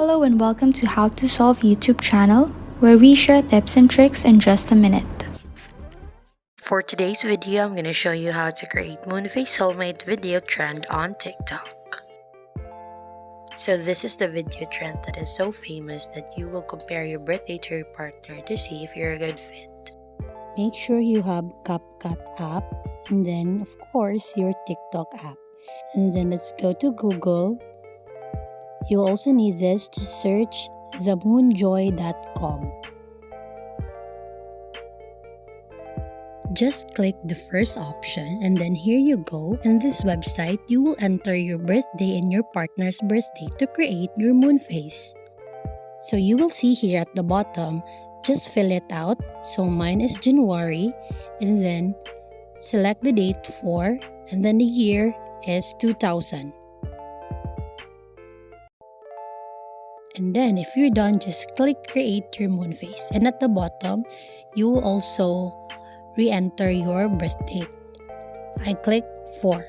Hello and welcome to How to Solve YouTube channel, where we share tips and tricks in just a minute. For today's video, I'm going to show you how to create Moonface Soulmate video trend on TikTok. So this is the video trend that is so famous that you will compare your birthday to your partner to see if you're a good fit. Make sure you have CapCut app and then of course your TikTok app. And then let's go to Google. You also need this to search themoonjoy.com. Just click the first option and then here you go. In this website, you will enter your birthday and your partner's birthday to create your moon face. So you will see here at the bottom, just fill it out. So mine is January and then select the date 4 and then the year is 2000. And then if you're done, just click create your moon face. And at the bottom, you will also re-enter your birth date. I click 4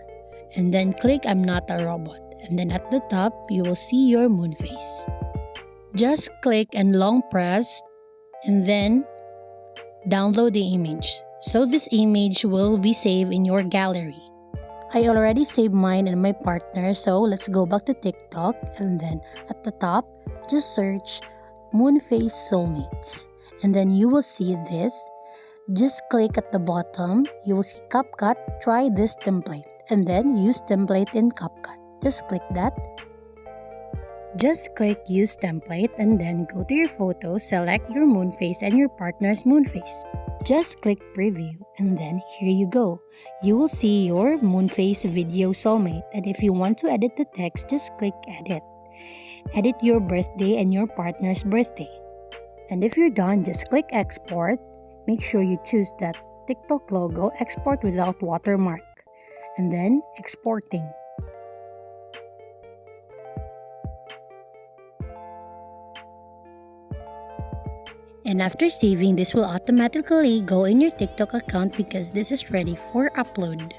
and then click I'm not a robot. And then at the top, you will see your moon face. Just click and long press and then download the image. So this image will be saved in your gallery. I already saved mine and my partner, so let's go back to TikTok and then at the top, just search Moonface Soulmates and then you will see this. Just click at the bottom, you will see CapCut, try this template and then use template in CapCut. Just click that. Just click use template and then go to your photo, select your moon face and your partner's moon face. Just click preview and then here you go. You will see your Moonface video soulmate, and if you want to edit the text, just click edit. Edit your birthday and your partner's birthday. And if you're done, just click export. Make sure you choose that TikTok logo, export without watermark, and then exporting. And after saving, this will automatically go in your TikTok account because this is ready for upload.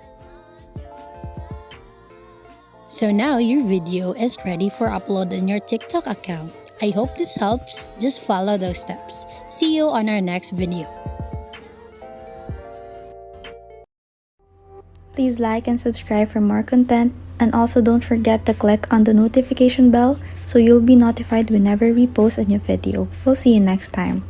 So now your video is ready for upload on your TikTok account. I hope this helps. Just follow those steps. See you on our next video. Please like and subscribe for more content, and also don't forget to click on the notification bell so you'll be notified whenever we post a new video. We'll see you next time.